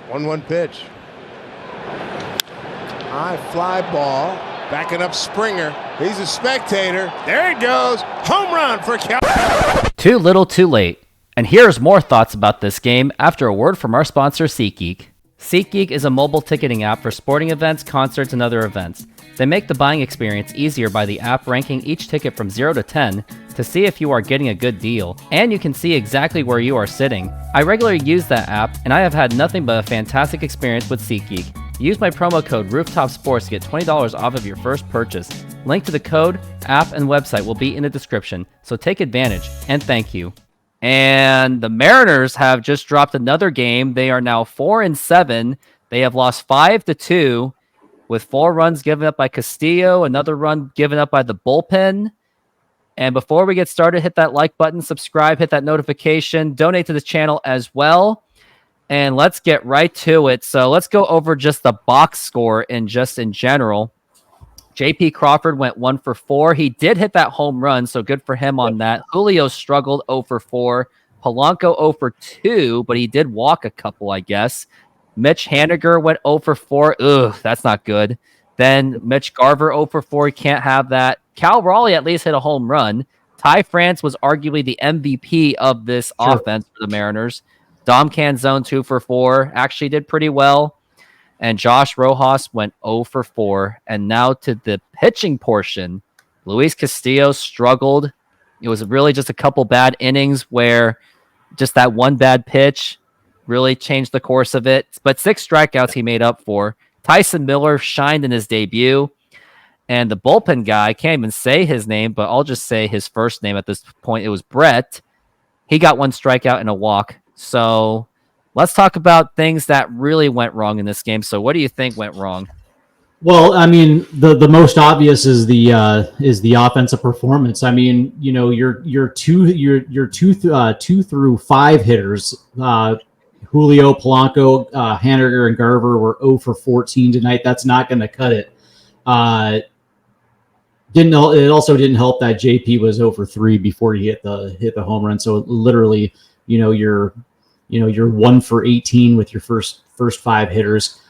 1-1 pitch. High fly ball. Backing up Springer. He's a spectator. There it goes. Home run for Cal. Too little, too late. And here's more thoughts about this game after a word from our sponsor, SeatGeek. SeatGeek is a mobile ticketing app for sporting events, concerts, and other events. They make the buying experience easier by the app ranking each ticket from 0 to 10 to see if you are getting a good deal, and you can see exactly where you are sitting. I regularly use that app, and I have had nothing but a fantastic experience with SeatGeek. Use my promo code ROOFTOPSPORTS to get $20 off of your first purchase. Link to the code, app, and website will be in the description, so take advantage, and thank you. And the Mariners have just dropped another game. They are now 4-7. They have lost 5-2 with 4 runs given up by Castillo, another run given up by the bullpen. And before we get started, hit that like button, subscribe, hit that notification, donate to the channel as well. And let's get right to it. So let's go over just the box score in general. J.P. Crawford went 1 for 4. He did hit that home run, so good for him on that. Julio struggled 0 for 4. Polanco 0 for 2, but he did walk a couple, I guess. Mitch Haniger went 0 for 4. Ugh, that's not good. Then Mitch Garver 0 for 4. He can't have that. Cal Raleigh at least hit a home run. Ty France was arguably the MVP of this offense for the Mariners. Dom Canzone 2 for 4. Actually did pretty well. And Josh Rojas went 0 for 4. And now to the pitching portion. Luis Castillo struggled. It was really just a couple bad innings where just that one bad pitch really changed the course of it. But 6 strikeouts he made up for. Tyson Miller shined in his debut. And the bullpen guy, I can't even say his name, but I'll just say his first name at this point. It was Brett. He got 1 strikeout and a walk. So let's talk about things that really went wrong in this game. So what do you think went wrong? Well, I mean, the most obvious is the offensive performance. I mean, you know, your 2 through 5 hitters, Julio, Polanco, Haniger, and Garver were 0 for 14 tonight. That's not going to cut it. It also didn't help that JP was 0 for 3 before he hit the home run. So literally, you're 1 for 18 with your first 5 hitters.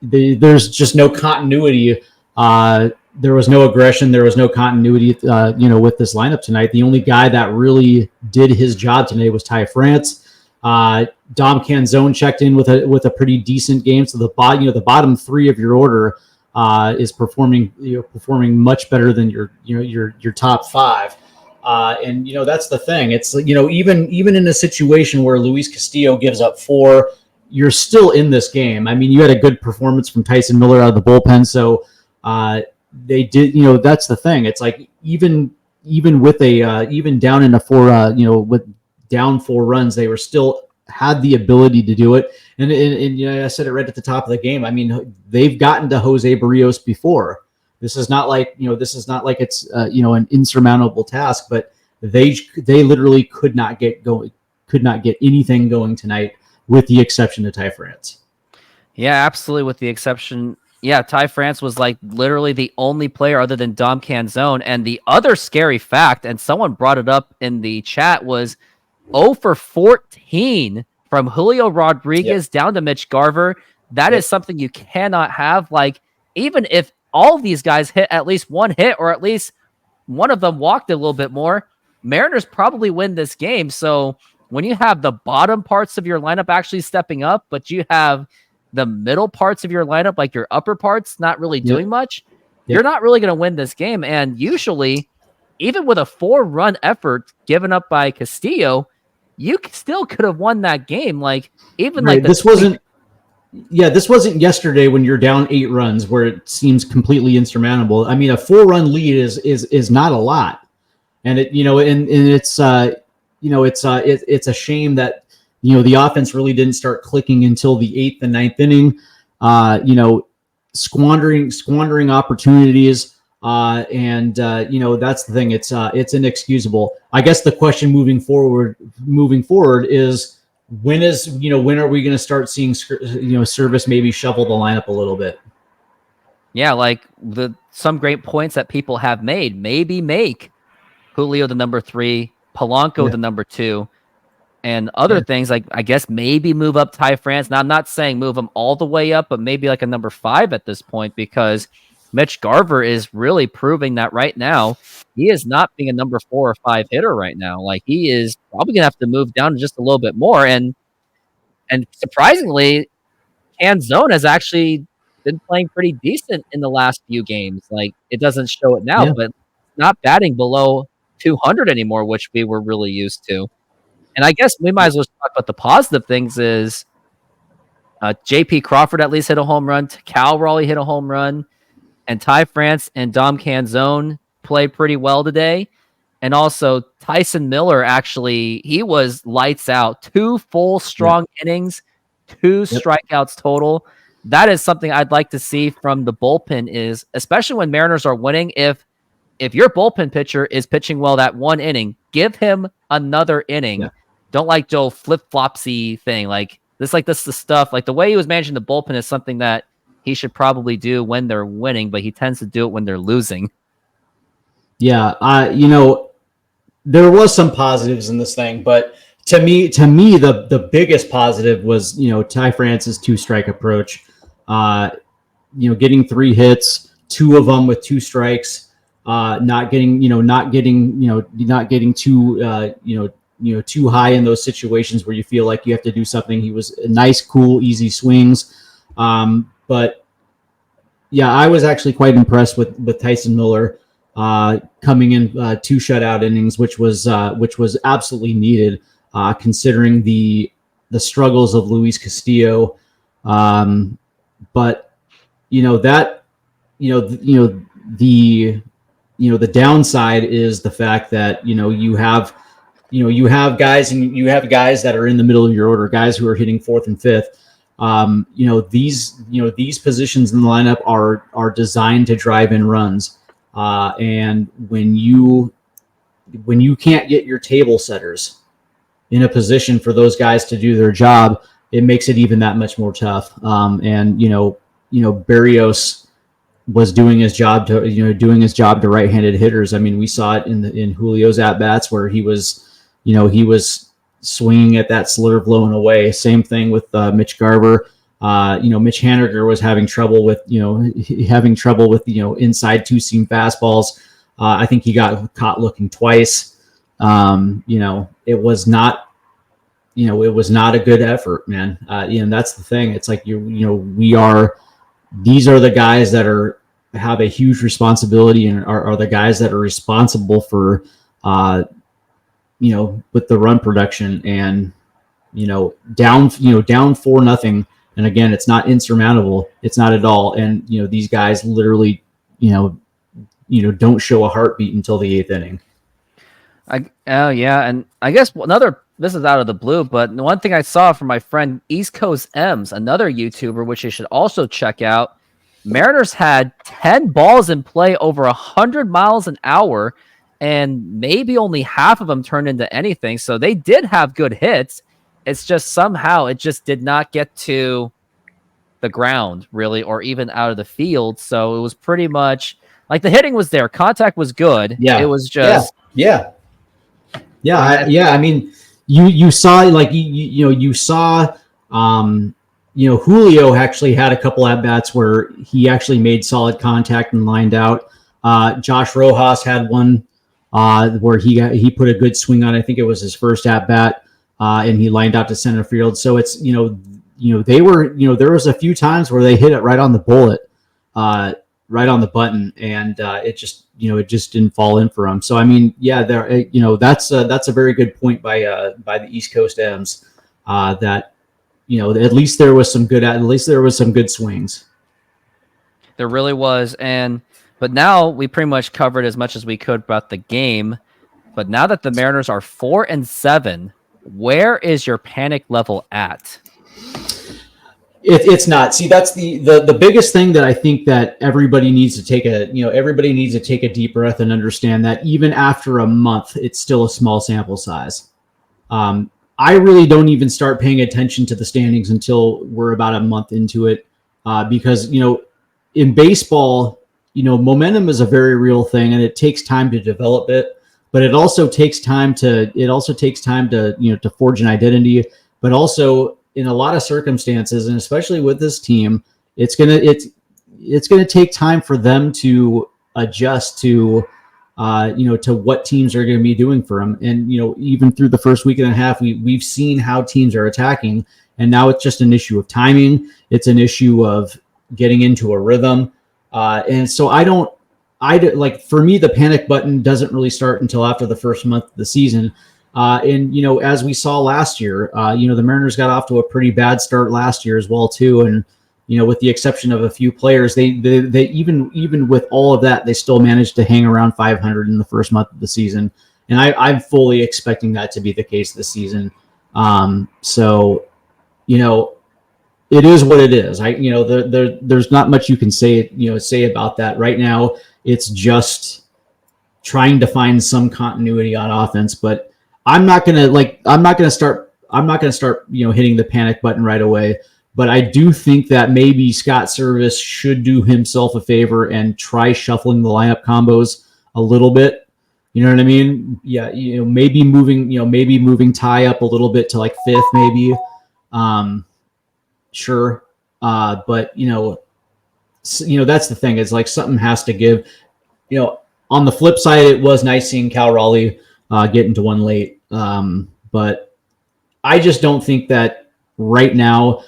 There's just no continuity. There was no aggression. There was no continuity, with this lineup tonight. The only guy that really did his job tonight was Ty France. Dom Canzone checked in with a pretty decent game. So the bottom 3 of your order is performing much better than your top 5. And that's the thing. It's even in a situation where Luis Castillo gives up 4, you're still in this game. I mean, you had a good performance from Tyson Miller out of the bullpen, so they did. That's the thing. It's like even with even down in a 4, with down 4 runs, they were still had the ability to do it. And I said it right at the top of the game. I mean, they've gotten to Jose Barrios before. This is not like it's an insurmountable task, but they literally could not get anything going tonight, with the exception of Ty France. Yeah, absolutely. With the exception, Ty France was like literally the only player other than Dom Canzone. And the other scary fact, and someone brought it up in the chat, was 0 for 14 from Julio Rodriguez down to Mitch Garver. That is something you cannot have. Like, even if all of these guys hit at least 1 hit, or at least one of them walked a little bit more, Mariners probably win this game. So when you have the bottom parts of your lineup actually stepping up, but you have the middle parts of your lineup, like your upper parts, not really doing much, you're not really going to win this game. And usually, even with a 4-run effort given up by Castillo, you still could have won that game. Like, even like this wasn't yesterday when you're down 8 runs where it seems completely insurmountable. I mean, a 4-run lead is not a lot, and it's a shame that the offense really didn't start clicking until the 8th and 9th inning. Squandering opportunities. That's the thing. It's inexcusable. I guess the question moving forward is when are we going to start seeing Service maybe shovel the lineup a little bit? Yeah, like some great points that people have made. Maybe make Julio the number 3, Polanco the number 2, and other things, like I guess maybe move up Ty France. Now I'm not saying move him all the way up, but maybe like a number 5 at this point, because Mitch Garver is really proving that right now he is not being a number 4 or 5 hitter right now. Like he is probably gonna have to move down just a little bit more. And surprisingly, Canzone has actually been playing pretty decent in the last few games. Like it doesn't show it now, but not batting below 200 anymore, which we were really used to. And I guess we might as well talk about the positive things. Is J.P. Crawford at least hit a home run, Cal Raleigh hit a home run, and Ty France and Dom Canzone played pretty well today. And also Tyson Miller, actually, he was lights out. 2 full strong innings, 2 strikeouts total. That is something I'd like to see from the bullpen, is especially when Mariners are winning. If your bullpen pitcher is pitching well that 1 inning, give him another inning. Yeah. Don't like Joe flip-flopsy thing. Like this the stuff, like the way he was managing the bullpen is something that he should probably do when they're winning, but he tends to do it when they're losing. Yeah, there was some positives in this thing, but to me, the biggest positive was, Ty France's 2-strike approach. Getting 3 hits, 2 of them with 2 strikes, not getting too high in those situations where you feel like you have to do something. He was nice, cool, easy swings. But yeah, I was actually quite impressed with Tyson Miller coming in 2 shutout innings, which was absolutely needed, considering the struggles of Luis Castillo. But the downside is the fact that you have guys, and you have guys that are in the middle of your order, guys who are hitting 4th and 5th. These positions in the lineup are designed to drive in runs. And when you can't get your table setters in a position for those guys to do their job, it makes it even that much more tough. Berrios was doing his job to right-handed hitters. I mean, we saw it in Julio's at-bats where he was swinging at that slur blowing away. Same thing with Mitch Garver. Mitch Haniger was having trouble with inside 2-seam fastballs. I think he got caught looking twice. It was not a good effort, man. And that's the thing. It's like these are the guys that have a huge responsibility and are the guys that are responsible for with the run production, and down 4-0. And again, it's not insurmountable. It's not at all. And these guys literally don't show a heartbeat until the 8th inning. And I guess this is out of the blue, but one thing I saw from my friend East Coast M's, another YouTuber, which you should also check out, Mariners had 10 balls in play over 100 miles an hour, and maybe only half of them turned into anything. So they did have good hits. It's just somehow it just did not get to the ground, really, or even out of the field. So it was pretty much like the hitting was there. Contact was good. Yeah. It was just... Yeah. I mean, you saw, like, you saw, Julio actually had a couple at-bats where he actually made solid contact and lined out. Josh Rojas had one where he put a good swing on. I think it was his first at-bat, and he lined out to center field. So it's, they were, there was a few times where they hit it right on the bullet, right on the button, and it just didn't fall in for them. So I mean, yeah, there, that's a very good point by the East Coast M's, that at least there was some good swings. There really was. But now we pretty much covered as much as we could about the game. But now that the Mariners are 4-7, where is your panic level at? It's not. See, that's the biggest thing that I think that everybody needs to take a deep breath and understand that even after a month, it's still a small sample size. I really don't even start paying attention to the standings until we're about a month into it, because in baseball, momentum is a very real thing, and it takes time to develop it. but it also takes time to to forge an identity. But also in a lot of circumstances, and especially with this team, it's gonna take time for them to adjust to to what teams are going to be doing for them. And even through the first week and a half, we've seen how teams are attacking, and now it's just an issue of timing. It's an issue of getting into a rhythm, and so like, for me, the panic button doesn't really start until after the first month of the season. And as we saw last year, the Mariners got off to a pretty bad start last year as well too, and with the exception of a few players, they even with all of that, they still managed to hang around 500 in the first month of the season, and I'm fully expecting that to be the case this season. So, it is what it is. There's not much you can say about that right now. It's just trying to find some continuity on offense, but I'm not gonna start hitting the panic button right away. But I do think that maybe Scott Service should do himself a favor and try shuffling the lineup combos a little bit. You know what I mean? Yeah, maybe moving Ty up a little bit to like fifth, maybe. Sure, but that's the thing. It's like something has to give. On the flip side, it was nice seeing Cal Raleigh get into one late, but I just don't think that right now,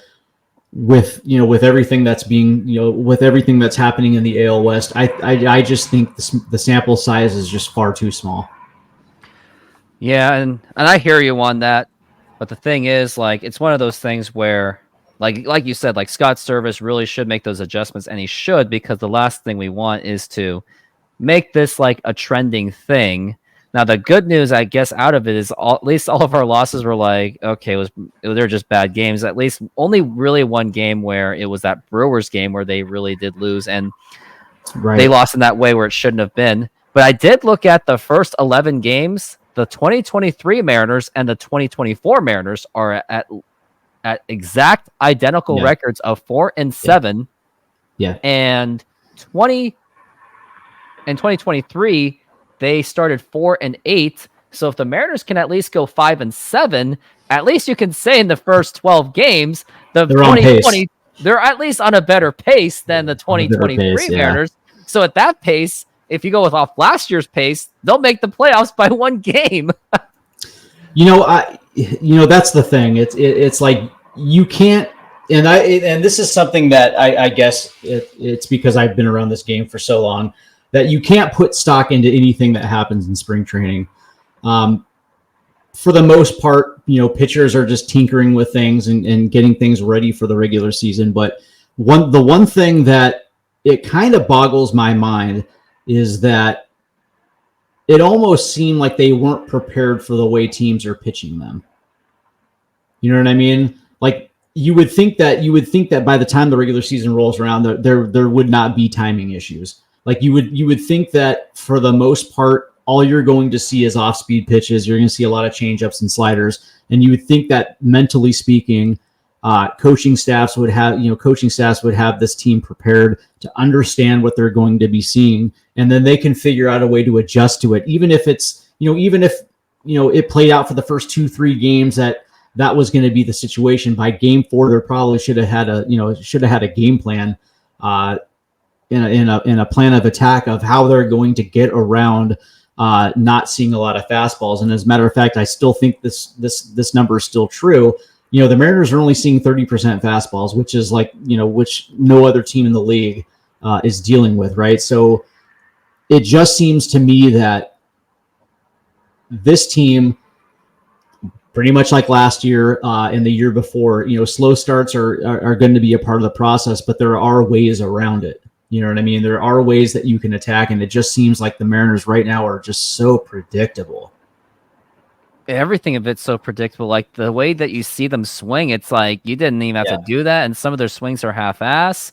with everything that's with everything that's happening in the AL West, I just think the sample size is just far too small. Yeah, and I hear you on that, but the thing is, like, it's one of those things where, like you said, like, Scott Service really should make those adjustments, and he should, because the last thing we want is to make this like a trending thing. Now, the good news, I guess, out of it is at least all of our losses were like, okay, they're just bad games. At least only really one game where it was that Brewers game where they really did lose, and they lost in that way where it shouldn't have been. But I did look at the first 11 games. The 2023 Mariners and the 2024 Mariners are at exact identical records of 4-7. Yeah. And 2023, they started 4-8. So if the Mariners can at least go 5-7, at least you can say in the first 12 games, they're at least on a better pace than the 2023 Mariners. So at that pace, if you go off last year's pace, they'll make the playoffs by one game. That's the thing. It's like you can't. And this is something that I guess it's because I've been around this game for so long that you can't put stock into anything that happens in spring training. For the most part, pitchers are just tinkering with things and getting things ready for the regular season. But the one thing that it kind of boggles my mind is that it almost seemed like they weren't prepared for the way teams are pitching them. You know what I mean? Like, you would think that by the time the regular season rolls around, there would not be timing issues. Like, you would think that for the most part, all you're going to see is off-speed pitches. You're going to see a lot of change-ups and sliders, and you would think that mentally speaking, coaching staffs would have this team prepared to understand what they're going to be seeing, and then they can figure out a way to adjust to it. Even if it played out for the first 2-3 games that was going to be the situation. By game 4, there probably should have had a game plan, in a plan of attack of how they're going to get around not seeing a lot of fastballs. And as a matter of fact, I still think this number is still true. The Mariners are only seeing 30% fastballs, which is which no other team in the league is dealing with, right? So it just seems to me that this team, pretty much like last year and the year before, slow starts are going to be a part of the process, but there are ways around it. You know what I mean? There are ways that you can attack, and it just seems like the Mariners right now are just so predictable. Everything of it's so predictable. Like, the way that you see them swing, it's like you didn't even have to do that, and some of their swings are half-ass.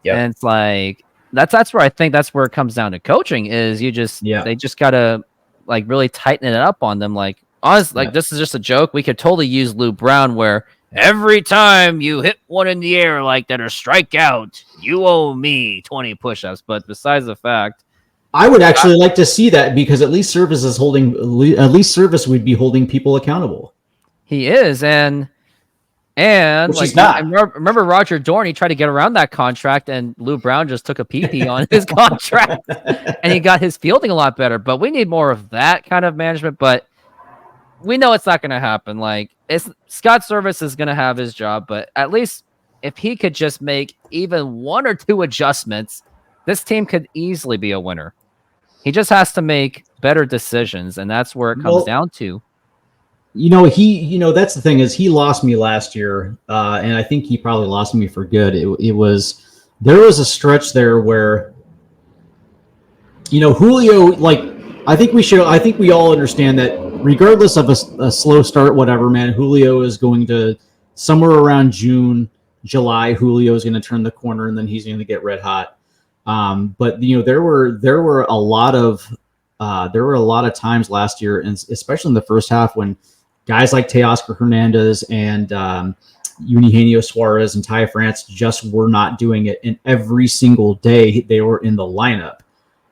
Yep. And it's like that's where I think that's where it comes down to coaching is they just gotta like really tighten it up on them. Like, honestly, this is just a joke. We could totally use Lou Brown, where every time you hit one in the air like that or strike out, you owe me 20 push-ups. But besides the fact, I would actually like to see that, because at least Service would be holding people accountable. He is, and Which like he's not. remember Roger Dorn, he tried to get around that contract, and Lou Brown just took a pee on his contract, and he got his fielding a lot better. But we need more of that kind of management. But we know it's not going to happen. Like, Scott Service is going to have his job, but at least if he could just make even 1 or 2 adjustments, this team could easily be a winner. He just has to make better decisions, and that's where it comes down to. That's the thing, is he lost me last year, and I think he probably lost me for good. There was a stretch there where, Julio, like, I think we all understand that regardless of a slow start, whatever, man, Julio is going to, somewhere around June, July, Julio is going to turn the corner, and then he's going to get red hot. But there were a lot of times last year, and especially in the first half, when guys like Teoscar Hernandez and Eugenio Suarez and Ty France just were not doing it. And every single day they were in the lineup.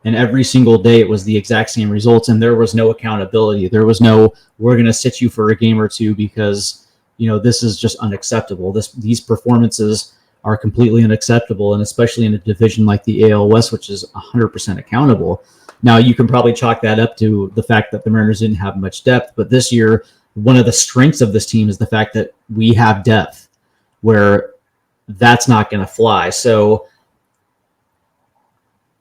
And every single day it was the exact same results. And there was no accountability. There was no, we're going to sit you for a game or two because, this is just unacceptable. These performances are completely unacceptable. And especially in a division like the AL West, which is 100% accountable. Now, you can probably chalk that up to the fact that the Mariners didn't have much depth. But this year, one of the strengths of this team is the fact that we have depth where that's not going to fly. So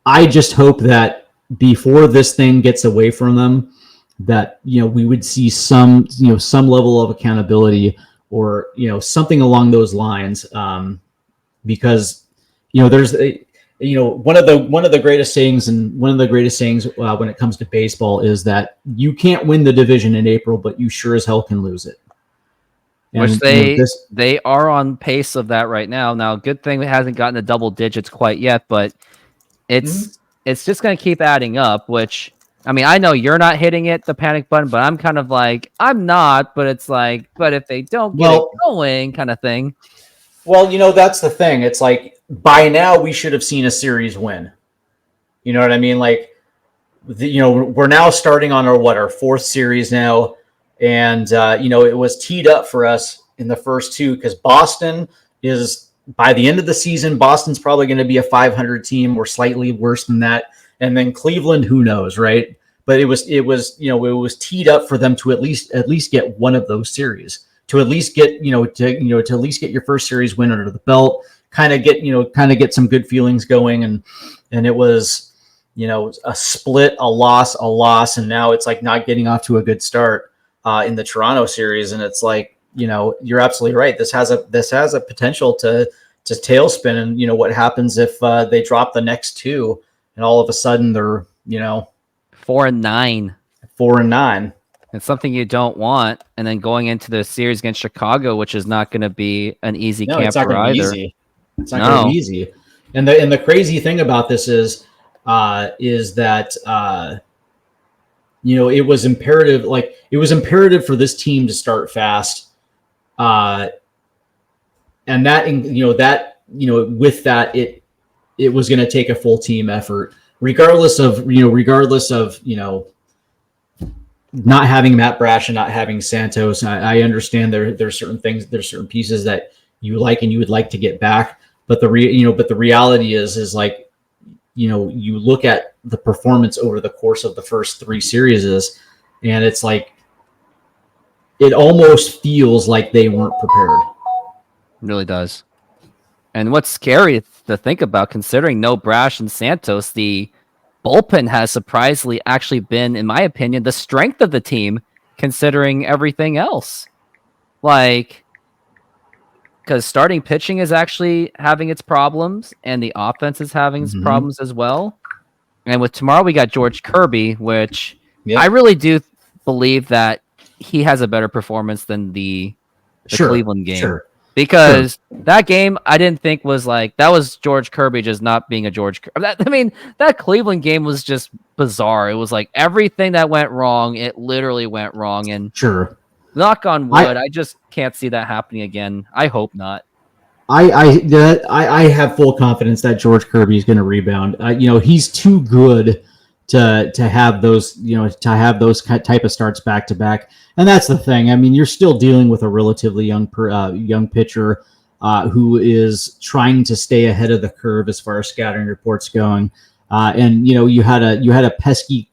I just hope that before this thing gets away from them, that, we would see some level of accountability, or, something along those lines. Because, there's one of the greatest sayings, when it comes to baseball, is that you can't win the division in April, but you sure as hell can lose it. Which they are on pace of that right now. Now, good thing it hasn't gotten to double digits quite yet, but it's just going to keep adding up. Which, I mean, I know you're not hitting the panic button, but I'm kind of like, I'm not. But it's like, but if they don't get it going, kind of thing. Well, that's the thing. It's like, by now we should have seen a series win. You know what I mean? Like, we're now starting on our fourth series now. And, it was teed up for us in the first two, because Boston is, by the end of the season, Boston's probably going to be a 500 team or slightly worse than that. And then Cleveland, who knows, right? But it was teed up for them to at least get one of those series, to at least get, to at least get your first series win under the belt, kind of get some good feelings going. And it was, a split, a loss. And now it's like not getting off to a good start in the Toronto series. And it's like, you're absolutely right. This has a potential to tailspin. And, what happens if they drop the next two and all of a sudden they're, 4-9. 4-9. It's something you don't want. And then going into the series against Chicago, which is not going to be an easy camper it's not gonna either. Be easy. It's not going to be easy. And the crazy thing about this is that it was imperative. Like, it was imperative for this team to start fast, and that with that it was going to take a full team effort, regardless of not having Matt Brash and not having Santos. I understand there's certain things, there's certain pieces that you like and you would like to get back, but the reality is like, you look at the performance over the course of the first three series, and it's like, it almost feels like they weren't prepared. It really does. And what's scary to think about, considering no Brash and Santos, the bullpen has surprisingly actually been, in my opinion, the strength of the team, considering everything else. Like, because starting pitching is actually having its problems, and the offense is having its problems as well. And with tomorrow, we got George Kirby, which I really do believe that he has a better performance than the Cleveland game. Sure. Because that game, I didn't think was like, that was George Kirby just not being a George Kirby. That Cleveland game was just bizarre. It was like everything that went wrong, it literally went wrong. And knock on wood, I just can't see that happening again. I hope not. I have full confidence that George Kirby is going to rebound. He's too good to have those, type of starts back to back. And that's the thing. I mean, you're still dealing with a relatively young pitcher who is trying to stay ahead of the curve as far as scouting reports going. And you had a pesky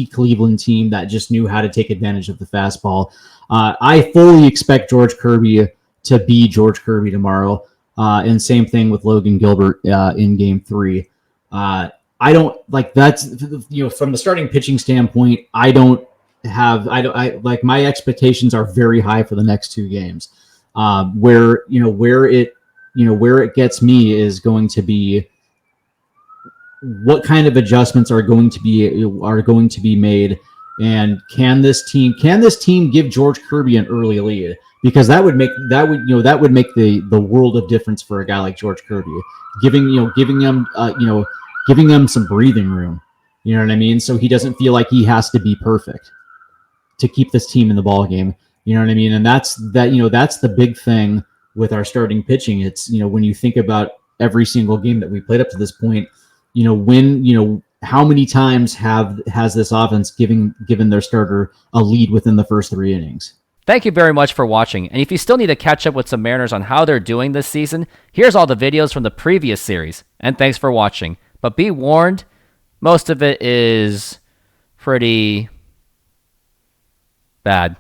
Cleveland team that just knew how to take advantage of the fastball. I fully expect George Kirby to be George Kirby tomorrow. And same thing with Logan Gilbert in Game 3. I don't like that's from the starting pitching standpoint. I like my expectations are very high for the next 2 games. Where it gets me is going to be what kind of adjustments are going to be made, and can this team give George Kirby an early lead, because that would make the world of difference for a guy like George Kirby, giving him some breathing room, you know what I mean, so he doesn't feel like he has to be perfect to keep this team in the ball game, you know what I mean. And that's the big thing with our starting pitching. It's, when you think about every single game that we played up to this point, how many times has this offense given their starter a lead within the first 3 innings? Thank you very much for watching, and if you still need to catch up with some Mariners on how they're doing this season, here's all the videos from the previous series, and thanks for watching. But be warned, most of it is pretty bad.